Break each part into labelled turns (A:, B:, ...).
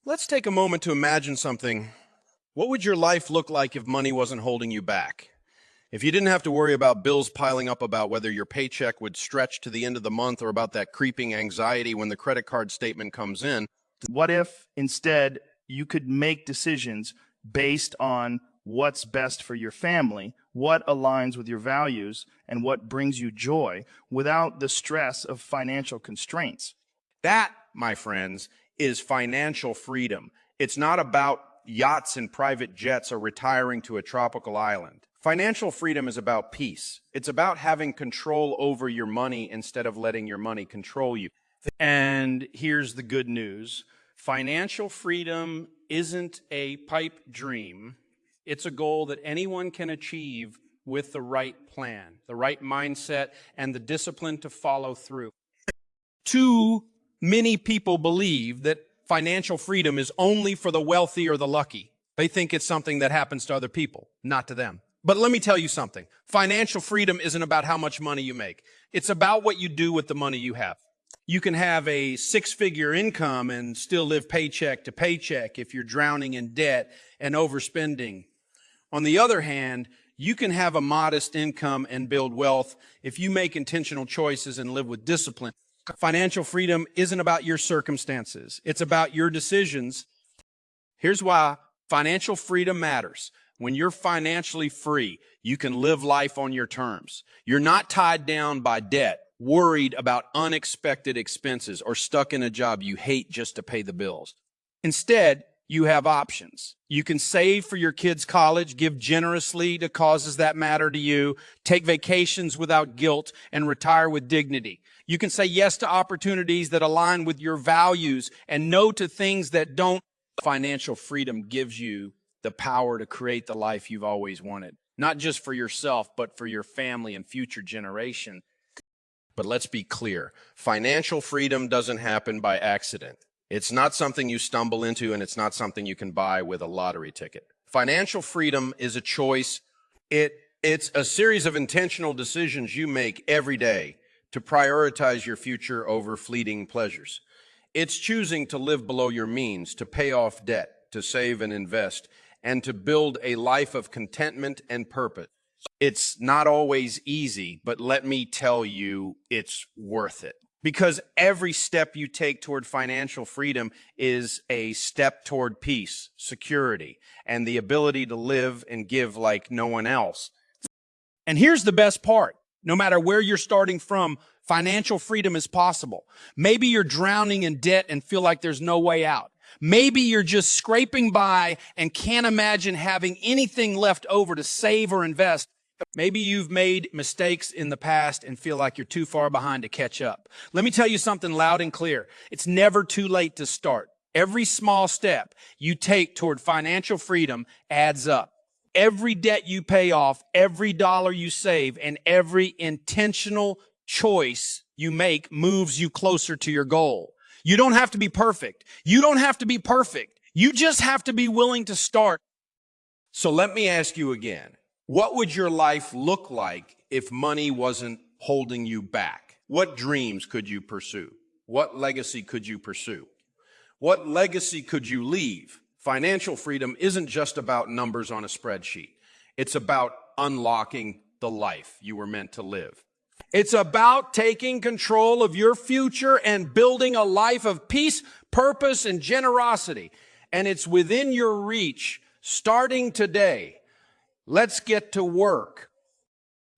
A: Let's take a moment to imagine something. What would your life look like if money wasn't holding you back? If you didn't have to worry about bills piling up, about whether your paycheck would stretch to the end of the month, or about that creeping anxiety when the credit card statement comes in.
B: What if instead you could make decisions based on what's best for your family, what aligns with your values, and what brings you joy without the stress of financial constraints?
A: That, my friends, is financial freedom. It's not about yachts and private jets or retiring to a tropical island. Financial freedom is about peace. It's about having control over your money instead of letting your money control you.
B: And here's the good news. Financial freedom isn't a pipe dream. It's a goal that anyone can achieve with the right plan, the right mindset, and the discipline to follow through.
A: Too many people believe that financial freedom is only for the wealthy or the lucky. They think it's something that happens to other people, not to them. But let me tell you something. Financial freedom isn't about how much money you make. It's about what you do with the money you have. You can have a six-figure income and still live paycheck to paycheck if you're drowning in debt and overspending. On the other hand, you can have a modest income and build wealth if you make intentional choices and live with discipline. Financial freedom isn't about your circumstances. It's about your decisions. Here's why financial freedom matters. When you're financially free, you can live life on your terms. You're not tied down by debt, worried about unexpected expenses, or stuck in a job you hate just to pay the bills. Instead, you have options. You can save for your kids' college, give generously to causes that matter to you, take vacations without guilt, and retire with dignity. You can say yes to opportunities that align with your values and no to things that don't. Financial freedom gives you the power to create the life you've always wanted, not just for yourself, but for your family and future generation. But let's be clear, financial freedom doesn't happen by accident. It's not something you stumble into, and it's not something you can buy with a lottery ticket. Financial freedom is a choice. It's a series of intentional decisions you make every day to prioritize your future over fleeting pleasures. It's choosing to live below your means, to pay off debt, to save and invest, and to build a life of contentment and purpose. It's not always easy, but let me tell you, it's worth it. Because every step you take toward financial freedom is a step toward peace, security, and the ability to live and give like no one else. And here's the best part. No matter where you're starting from, financial freedom is possible. Maybe you're drowning in debt and feel like there's no way out. Maybe you're just scraping by and can't imagine having anything left over to save or invest. Maybe you've made mistakes in the past and feel like you're too far behind to catch up. Let me tell you something loud and clear. It's never too late to start. Every small step you take toward financial freedom adds up. Every debt you pay off, every dollar you save, and every intentional choice you make moves you closer to your goal. You don't have to be perfect. You don't have to be perfect. You just have to be willing to start. So let me ask you again. What would your life look like if money wasn't holding you back? What dreams could you pursue? What legacy could you pursue? What legacy could you leave? Financial freedom isn't just about numbers on a spreadsheet. It's about unlocking the life you were meant to live. It's about taking control of your future and building a life of peace, purpose, and generosity. And it's within your reach, starting today. Let's get to work.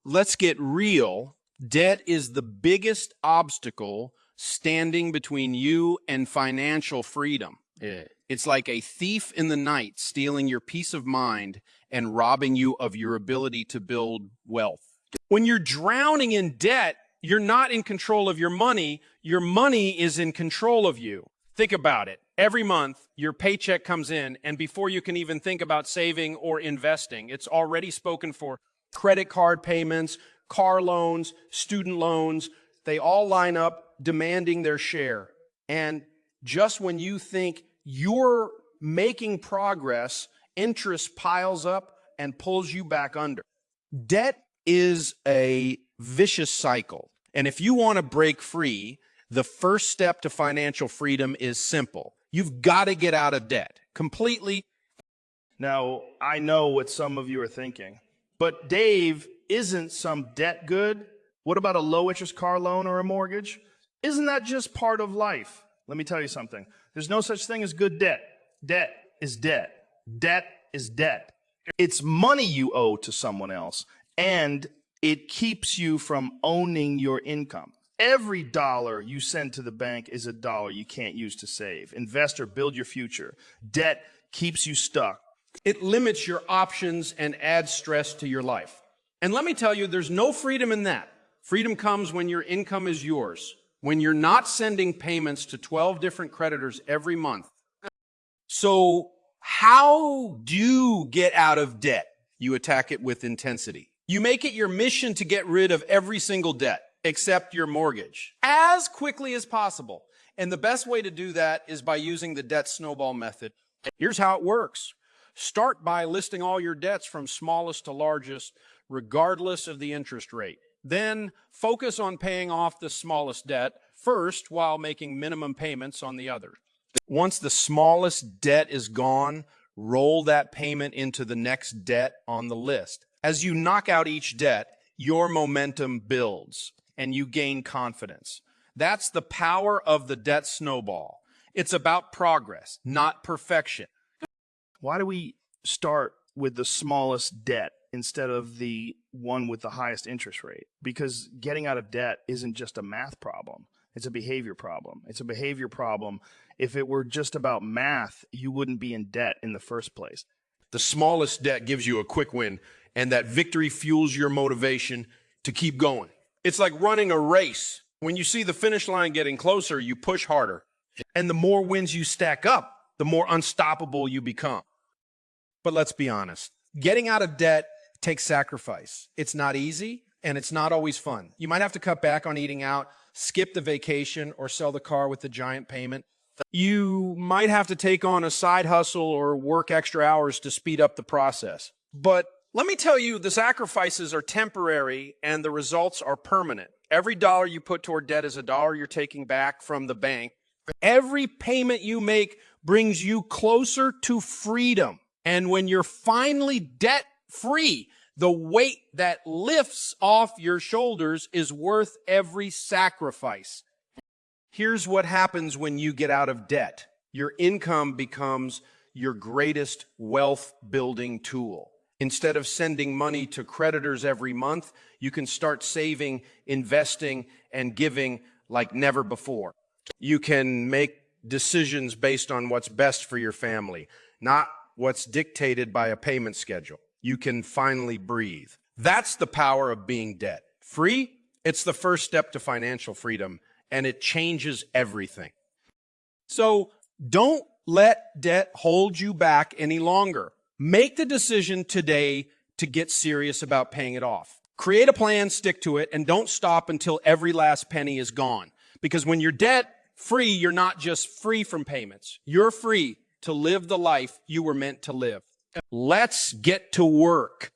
A: Let's get real. Debt is the biggest obstacle standing between you and financial freedom. It's like a thief in the night stealing your peace of mind and robbing you of your ability to build wealth. When you're drowning in debt, you're not in control of your money. Your money is in control of you. Think about it. Every month, your paycheck comes in, and before you can even think about saving or investing, it's already spoken for. Credit card payments, car loans, student loans, they all line up demanding their share. And just when you think you're making progress, interest piles up and pulls you back under. Debt is a vicious cycle. And if you want to break free, the first step to financial freedom is simple. You've got to get out of debt completely.
C: Now, I know what some of you are thinking, but Dave, isn't some debt good? What about a low interest car loan or a mortgage? Isn't that just part of life? Let me tell you something. There's no such thing as good debt. Debt is debt. Debt is debt. It's money you owe to someone else, and it keeps you from owning your income. Every dollar you send to the bank is a dollar you can't use to save. Invest or build your future. Debt keeps you stuck.
A: It limits your options and adds stress to your life. And let me tell you, there's no freedom in that. Freedom comes when your income is yours, when you're not sending payments to 12 different creditors every month. So how do you get out of debt? You attack it with intensity. You make it your mission to get rid of every single debt, except your mortgage, as quickly as possible. And the best way to do that is by using the debt snowball method. Here's how it works. Start by listing all your debts from smallest to largest, regardless of the interest rate. Then focus on paying off the smallest debt first while making minimum payments on the other. Once the smallest debt is gone, roll that payment into the next debt on the list. As you knock out each debt, your momentum builds and you gain confidence. That's the power of the debt snowball. It's about progress, not perfection.
C: Why do we start with the smallest debt instead of the one with the highest interest rate? Because getting out of debt isn't just a math problem. It's a behavior problem. It's a behavior problem. If it were just about math, you wouldn't be in debt in the first place.
A: The smallest debt gives you a quick win, and that victory fuels your motivation to keep going. It's like running a race. When you see the finish line getting closer, you push harder. And the more wins you stack up, the more unstoppable you become. But let's be honest. Getting out of debt takes sacrifice. It's not easy, and it's not always fun. You might have to cut back on eating out, skip the vacation, or sell the car with the giant payment. You might have to take on a side hustle or work extra hours to speed up the process. But let me tell you, the sacrifices are temporary and the results are permanent. Every dollar you put toward debt is a dollar you're taking back from the bank. Every payment you make brings you closer to freedom. And when you're finally debt free, the weight that lifts off your shoulders is worth every sacrifice. Here's what happens when you get out of debt. Your income becomes your greatest wealth building tool. Instead of sending money to creditors every month, you can start saving, investing, and giving like never before. You can make decisions based on what's best for your family, not what's dictated by a payment schedule. You can finally breathe. That's the power of being debt free. It's the first step to financial freedom, and it changes everything. So don't let debt hold you back any longer. Make the decision today to get serious about paying it off. Create a plan, stick to it, and don't stop until every last penny is gone. Because when you're debt free, you're not just free from payments. You're free to live the life you were meant to live. Let's get to work.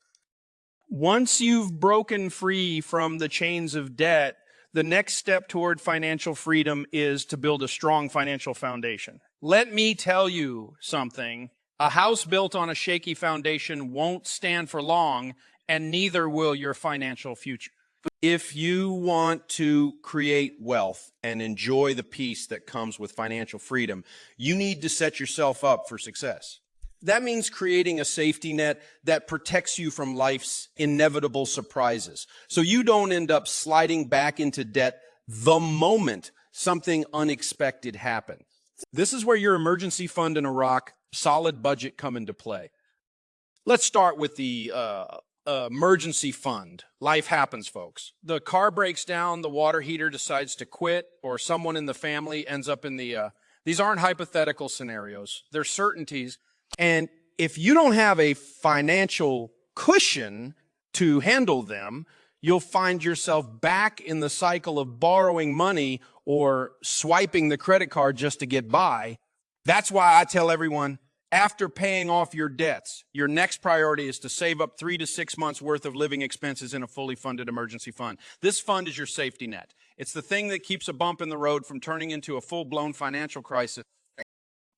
A: Once you've broken free from the chains of debt, the next step toward financial freedom is to build a strong financial foundation. Let me tell you something. A house built on a shaky foundation won't stand for long, and neither will your financial future. If you want to create wealth and enjoy the peace that comes with financial freedom, you need to set yourself up for success. That means creating a safety net that protects you from life's inevitable surprises, so you don't end up sliding back into debt the moment something unexpected happens. This is where your emergency fund and a rock solid budget come into play. Let's start with the emergency fund. Life happens, folks. The car breaks down, the water heater decides to quit, or someone in the family ends up in the... These aren't hypothetical scenarios. They're certainties. And if you don't have a financial cushion to handle them, you'll find yourself back in the cycle of borrowing money or swiping the credit card just to get by. That's why I tell everyone, after paying off your debts, your next priority is to save up 3 to 6 months worth of living expenses in a fully funded emergency fund. This fund is your safety net. It's the thing that keeps a bump in the road from turning into a full-blown financial crisis.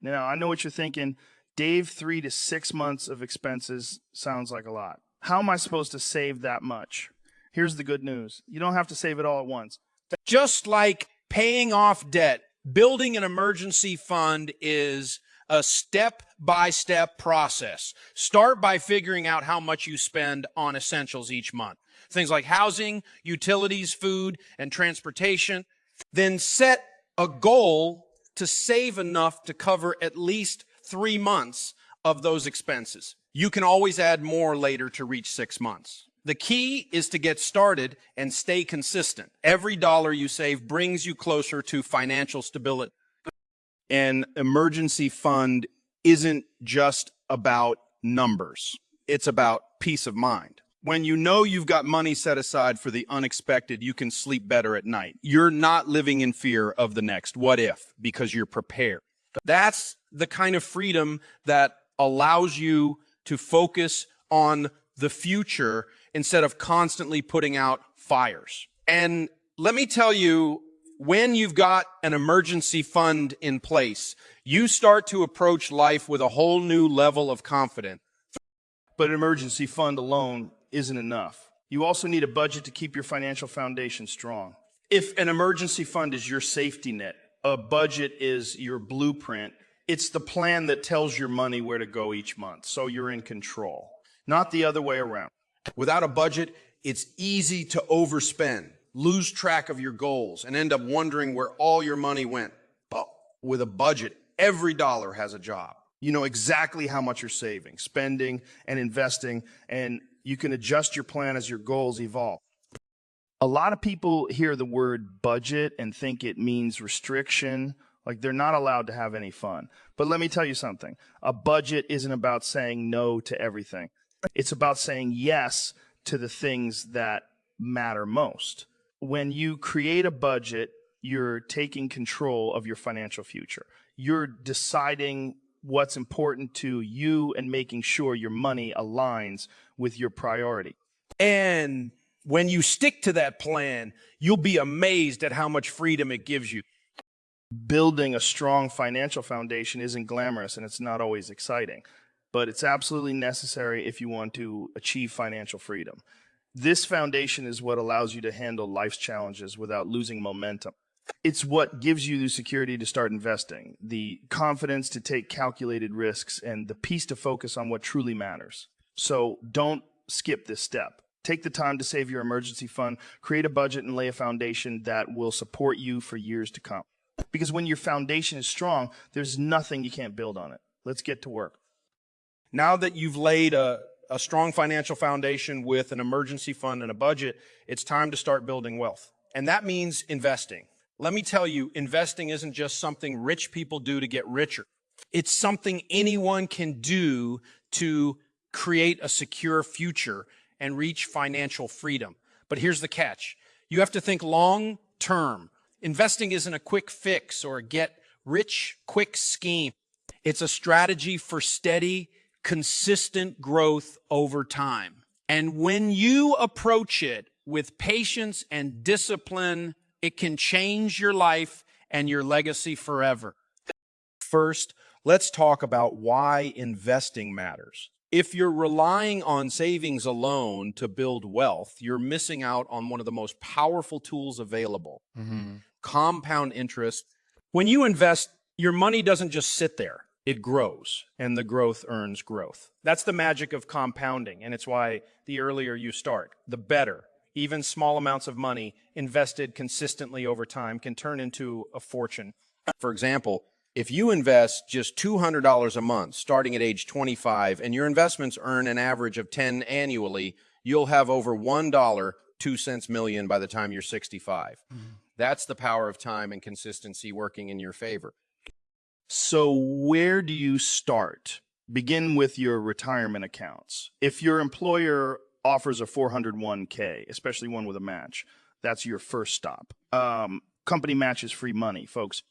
C: Now, I know what you're thinking. Dave, 3 to 6 months of expenses sounds like a lot. How am I supposed to save that much? Here's the good news. You don't have to save it all at once.
A: Just like paying off debt, building an emergency fund is a step-by-step process. Start by figuring out how much you spend on essentials each month. Things like housing, utilities, food, and transportation. Then set a goal to save enough to cover at least 3 months of those expenses. You can always add more later to reach 6 months. The key is to get started and stay consistent. Every dollar you save brings you closer to financial stability. An emergency fund isn't just about numbers. It's about peace of mind. When you know you've got money set aside for the unexpected, you can sleep better at night. You're not living in fear of the next what if because you're prepared. That's the kind of freedom that allows you to focus on the future instead of constantly putting out fires. And let me tell you, when you've got an emergency fund in place, you start to approach life with a whole new level of confidence.
C: But an emergency fund alone isn't enough. You also need a budget to keep your financial foundation strong. If an emergency fund is your safety net, a budget is your blueprint, it's the plan that tells your money where to go each month, so you're in control, not the other way around.
A: Without a budget, it's easy to overspend, lose track of your goals, and end up wondering where all your money went. But with a budget, every dollar has a job. You know exactly how much you're saving, spending, and investing, and you can adjust your plan as your goals evolve. A lot of people hear the word budget and think it means restriction, like they're not allowed to have any fun. But let me tell you something. A budget isn't about saying no to everything. It's about saying yes to the things that matter most. When you create a budget, you're taking control of your financial future. You're deciding what's important to you and making sure your money aligns with your priority. And when you stick to that plan, you'll be amazed at how much freedom it gives you.
C: Building a strong financial foundation isn't glamorous and it's not always exciting, but it's absolutely necessary if you want to achieve financial freedom. This foundation is what allows you to handle life's challenges without losing momentum. It's what gives you the security to start investing, the confidence to take calculated risks, and the peace to focus on what truly matters. So don't skip this step. Take the time to save your emergency fund, create a budget, and lay a foundation that will support you for years to come. Because when your foundation is strong, there's nothing you can't build on it. Let's get to work.
A: Now that you've laid a strong financial foundation with an emergency fund and a budget, it's time to start building wealth. And that means investing. Let me tell you, investing isn't just something rich people do to get richer. It's something anyone can do to create a secure future and reach financial freedom. But here's the catch. You have to think long term. Investing isn't a quick fix or a get-rich-quick scheme. It's a strategy for steady, consistent growth over time. And when you approach it with patience and discipline, it can change your life and your legacy forever. First, let's talk about why investing matters. If you're relying on savings alone to build wealth, you're missing out on one of the most powerful tools available. Compound interest. When you invest, your money doesn't just sit there. It grows, and the growth earns growth. That's the magic of compounding, and it's why the earlier you start, the better. Even small amounts of money invested consistently over time can turn into a fortune. For example, if you invest just $200 a month starting at age 25 and your investments earn an average of 10 annually, you'll have over $1, 2 cents million by the time you're 65. That's the power of time and consistency working in your favor.
C: So where do you start? Begin with your retirement accounts. If your employer offers a 401k, especially one with a match, that's your first stop. Company matches free money, folks.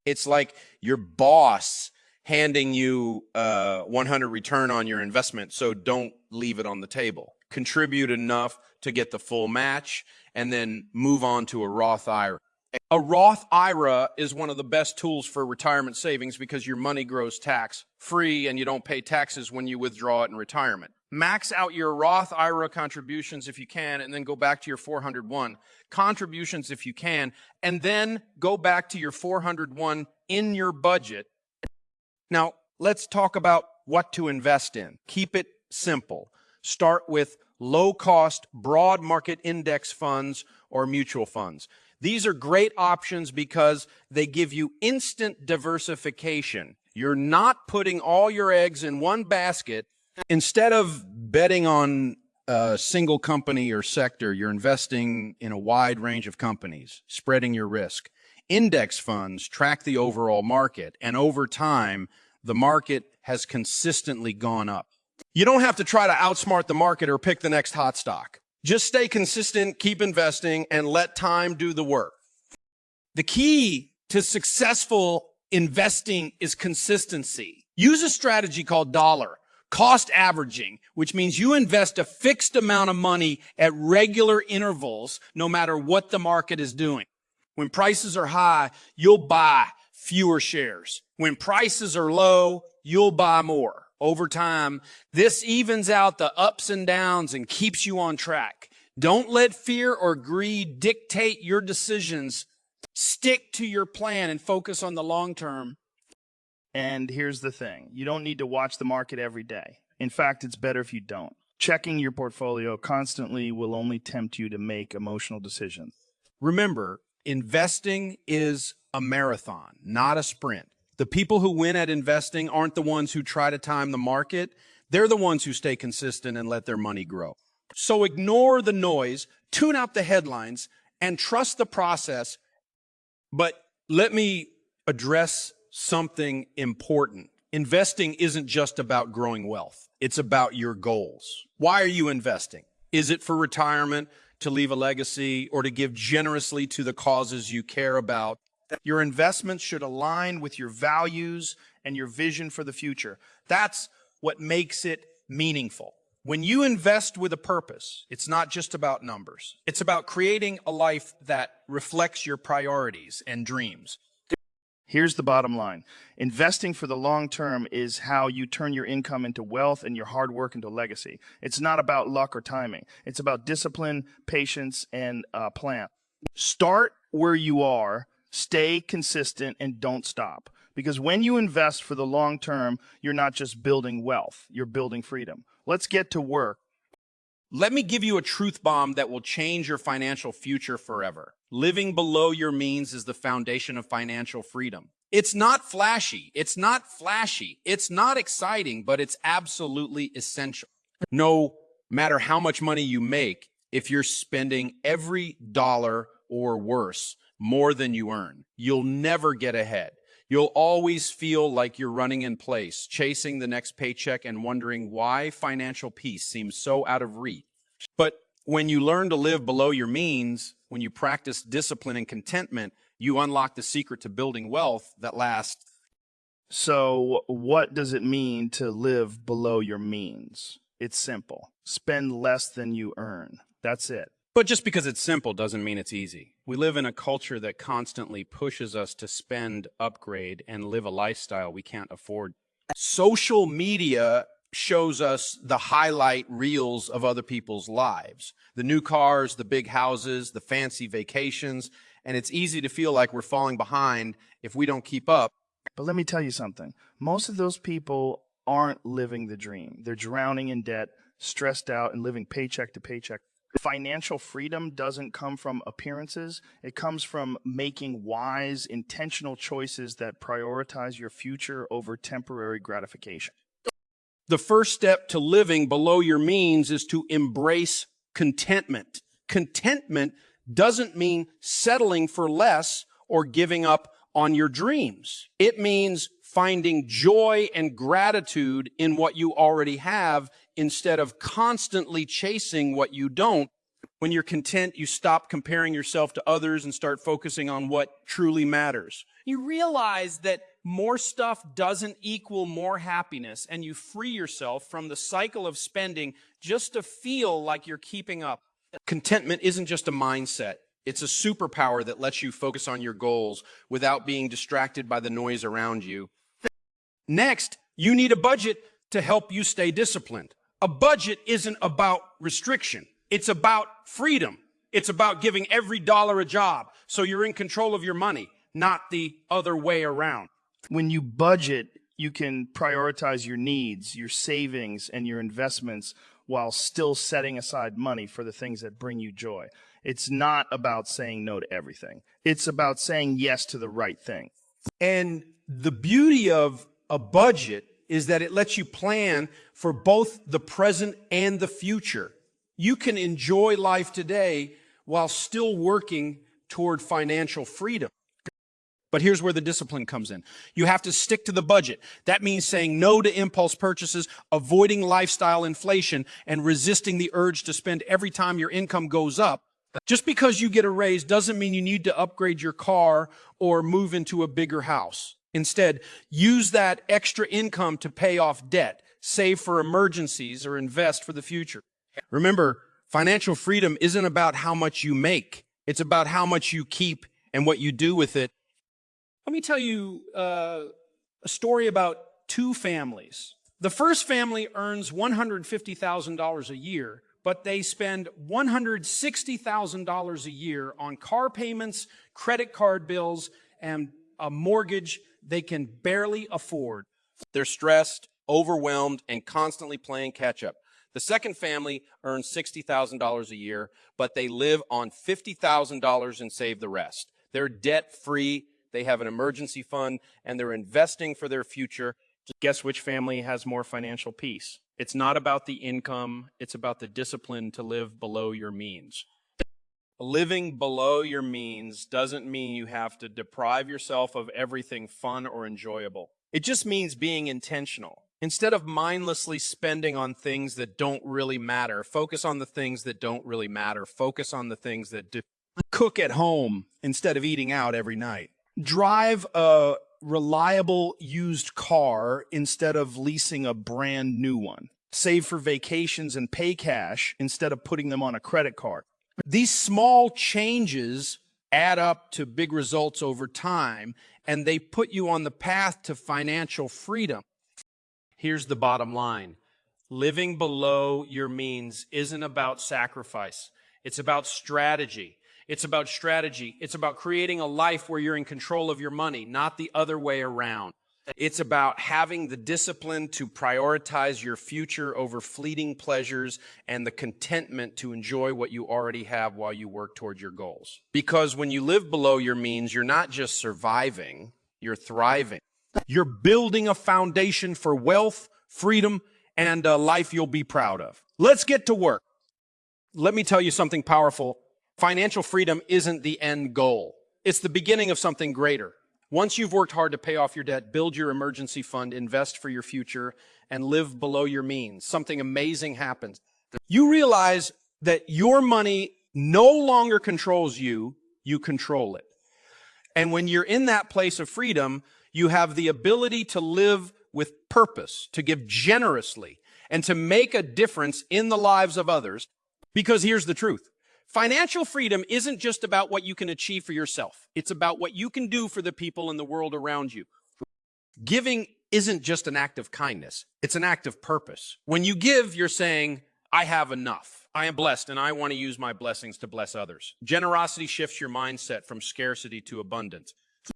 A: It's like your boss handing you 100 return on your investment, so don't leave it on the table. Contribute enough to get the full match and then move on to a Roth IRA. A Roth IRA is one of the best tools for retirement savings because your money grows tax-free and you don't pay taxes when you withdraw it in retirement. Max out your Roth IRA contributions if you can, and then go back to your 401 contributions if you can, and then go back to your 401 in your budget. Now, let's talk about what to invest in. Keep it simple. Start with low-cost, broad market index funds or mutual funds. These are great options because they give you instant diversification. You're not putting all your eggs in one basket. Instead of betting on a single company or sector, you're investing in a wide range of companies, spreading your risk. Index funds track the overall market, and over time, the market has consistently gone up. You don't have to try to outsmart the market or pick the next hot stock. Just stay consistent, keep investing, and let time do the work. The key to successful investing is consistency. Use a strategy called dollar cost averaging, which means you invest a fixed amount of money at regular intervals, no matter what the market is doing. When prices are high, you'll buy fewer shares. When prices are low, you'll buy more. Over time, this evens out the ups and downs and keeps you on track. Don't let fear or greed dictate your decisions. Stick to your plan and focus on the long term.
C: And here's the thing. You don't need to watch the market every day. In fact, it's better if you don't. Checking your portfolio constantly will only tempt you to make emotional decisions.
A: Remember, investing is a marathon, not a sprint. The people who win at investing aren't the ones who try to time the market. They're the ones who stay consistent and let their money grow. So ignore the noise, tune out the headlines, and trust the process. But let me address something important. Investing isn't just about growing wealth. It's about your goals. Why are you investing? Is it for retirement, to leave a legacy, or to give generously to the causes you care about?
C: Your investments should align with your values and your vision for the future. That's what makes it meaningful.
A: When you invest with a purpose, it's not just about numbers. It's about creating a life that reflects your priorities and dreams.
C: Here's the bottom line. Investing for the long term is how you turn your income into wealth and your hard work into legacy. It's not about luck or timing. It's about discipline, patience, and plan. Start where you are, stay consistent, and don't stop. Because when you invest for the long term, you're not just building wealth, you're building freedom. Let's get to work.
A: Let me give you a truth bomb that will change your financial future forever. Living below your means is the foundation of financial freedom. It's not flashy. It's not flashy. It's not exciting, but it's absolutely essential. No matter how much money you make, if you're spending every dollar or worse more than you earn, you'll never get ahead. You'll always feel like you're running in place, chasing the next paycheck and wondering why financial peace seems so out of reach. But when you learn to live below your means, when you practice discipline and contentment, you unlock the secret to building wealth that lasts.
C: So, what does it mean to live below your means? It's simple. Spend less than you earn. That's it.
A: But just because it's simple doesn't mean it's easy. We live in a culture that constantly pushes us to spend, upgrade, and live a lifestyle we can't afford. Social media shows us the highlight reels of other people's lives. The new cars, the big houses, the fancy vacations, and it's easy to feel like we're falling behind if we don't keep up.
C: But let me tell you something. Most of those people aren't living the dream. They're drowning in debt, stressed out, and living paycheck to paycheck. Financial freedom doesn't come from appearances. It comes from making wise, intentional choices that prioritize your future over temporary gratification.
A: The first step to living below your means is to embrace contentment. Contentment doesn't mean settling for less or giving up on your dreams. It means finding joy and gratitude in what you already have instead of constantly chasing what you don't. When you're content, you stop comparing yourself to others and start focusing on what truly matters. You realize that more stuff doesn't equal more happiness, and you free yourself from the cycle of spending just to feel like you're keeping up. Contentment isn't just a mindset. It's a superpower that lets you focus on your goals without being distracted by the noise around you. Next, you need a budget to help you stay disciplined. A budget isn't about restriction. It's about freedom. It's about giving every dollar a job so you're in control of your money, not the other way around.
C: When you budget, you can prioritize your needs, your savings, and your investments while still setting aside money for the things that bring you joy. It's not about saying no to everything. It's about saying yes to the right thing.
A: And the beauty of a budget is that it lets you plan for both the present and the future. You can enjoy life today while still working toward financial freedom. But here's where the discipline comes in. You have to stick to the budget. That means saying no to impulse purchases, avoiding lifestyle inflation, and resisting the urge to spend every time your income goes up. Just because you get a raise doesn't mean you need to upgrade your car or move into a bigger house. Instead, use that extra income to pay off debt, save for emergencies, or invest for the future. Remember, financial freedom isn't about how much you make. It's about how much you keep and what you do with it. Let me tell you a story about two families. The first family earns $150,000 a year, but they spend $160,000 a year on car payments, credit card bills, and a mortgage they can barely afford. They're stressed, overwhelmed, and constantly playing catch up. The second family earns $60,000 a year, but they live on $50,000 and save the rest. They're debt-free, they have an emergency fund, and they're investing for their future. Guess which family has more financial peace? It's not about the income, it's about the discipline to live below your means. Living below your means doesn't mean you have to deprive yourself of everything fun or enjoyable. It just means being intentional. Instead of mindlessly spending on things that don't really matter, focus on the things that don't really matter. Focus on the things that do. Cook at home instead of eating out every night. Drive a reliable used car instead of leasing a brand new one. Save for vacations and pay cash instead of putting them on a credit card. These small changes add up to big results over time, and they put you on the path to financial freedom. Here's the bottom line. Living below your means isn't about sacrifice. It's about strategy. It's about strategy. It's about creating a life where you're in control of your money, not the other way around. It's about having the discipline to prioritize your future over fleeting pleasures and the contentment to enjoy what you already have while you work toward your goals. Because when you live below your means, you're not just surviving, you're thriving. You're building a foundation for wealth, freedom, and a life you'll be proud of. Let's get to work. Let me tell you something powerful. Financial freedom isn't the end goal. It's the beginning of something greater. Once you've worked hard to pay off your debt, build your emergency fund, invest for your future, and live below your means, something amazing happens. You realize that your money no longer controls you, you control it. And when you're in that place of freedom, you have the ability to live with purpose, to give generously, and to make a difference in the lives of others. Because here's the truth. Financial freedom isn't just about what you can achieve for yourself. It's about what you can do for the people in the world around you. Giving isn't just an act of kindness. It's an act of purpose. When you give, you're saying, I have enough. I am blessed, and I want to use my blessings to bless others. Generosity shifts your mindset from scarcity to abundance.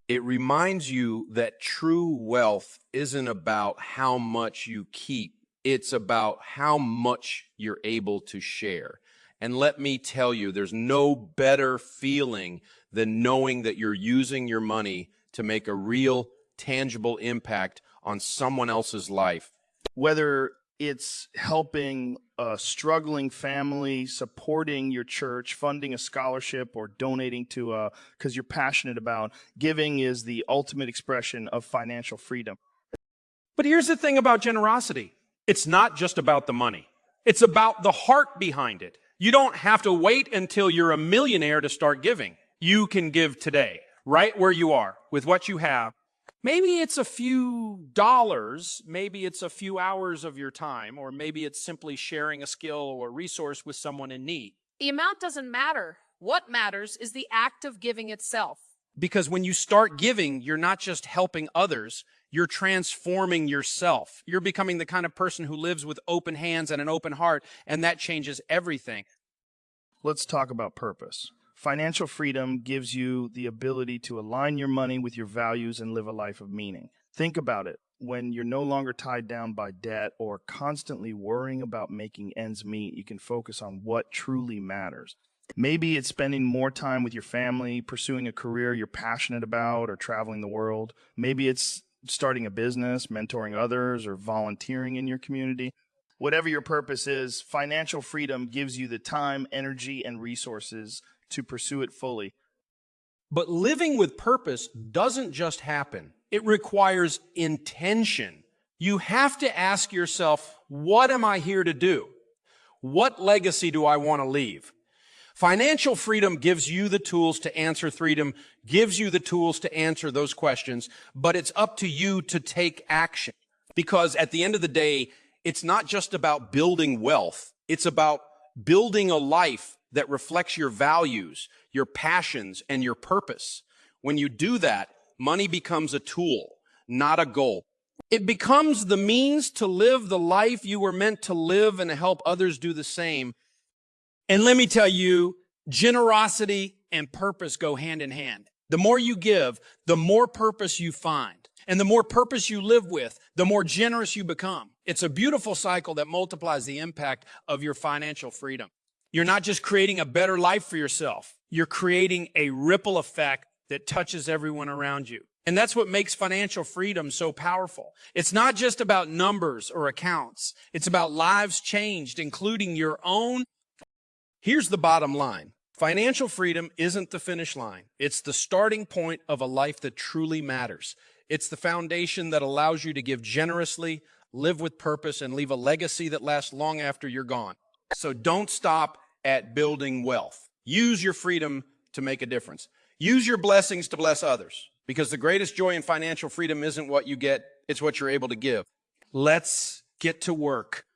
A: It reminds you that true wealth isn't about how much you keep. It's about how much you're able to share. And let me tell you, there's no better feeling than knowing that you're using your money to make a real, tangible impact on someone else's life.
C: Whether it's helping a struggling family, supporting your church, funding a scholarship, or donating to because you're passionate about, giving is the ultimate expression of financial freedom.
B: But here's the thing about generosity. It's not just about the money. It's about the heart behind it. You don't have to wait until you're a millionaire to start giving. You can give today, right where you are, with what you have. Maybe it's a few dollars, maybe it's a few hours of your time, or maybe it's simply sharing a skill or resource with someone in need.
D: The amount doesn't matter. What matters is the act of giving itself.
B: Because when you start giving, you're not just helping others, you're transforming yourself. You're becoming the kind of person who lives with open hands and an open heart, and that changes everything.
C: Let's talk about purpose. Financial freedom gives you the ability to align your money with your values and live a life of meaning. Think about it. When you're no longer tied down by debt or constantly worrying about making ends meet, you can focus on what truly matters. Maybe it's spending more time with your family, pursuing a career you're passionate about, or traveling the world. Maybe it's starting a business, mentoring others, or volunteering in your community. Whatever your purpose is, financial freedom gives you the time, energy, and resources to pursue it fully.
B: But living with purpose doesn't just happen. It requires intention. You have to ask yourself, what am I here to do? What legacy do I want to leave? Financial freedom gives you the tools to answer freedom, gives you the tools to answer those questions, but it's up to you to take action. Because at the end of the day, it's not just about building wealth. It's about building a life that reflects your values, your passions, and your purpose. When you do that, money becomes a tool, not a goal. It becomes the means to live the life you were meant to live and to help others do the same. And let me tell you, generosity and purpose go hand in hand. The more you give, the more purpose you find. And the more purpose you live with, the more generous you become. It's a beautiful cycle that multiplies the impact of your financial freedom. You're not just creating a better life for yourself. You're creating a ripple effect that touches everyone around you. And that's what makes financial freedom so powerful. It's not just about numbers or accounts. It's about lives changed, including your own. Here's the bottom line. Financial freedom isn't the finish line. It's the starting point of a life that truly matters. It's the foundation that allows you to give generously, live with purpose, and leave a legacy that lasts long after you're gone. So don't stop at building wealth. Use your freedom to make a difference. Use your blessings to bless others, because the greatest joy in financial freedom isn't what you get, it's what you're able to give. Let's get to work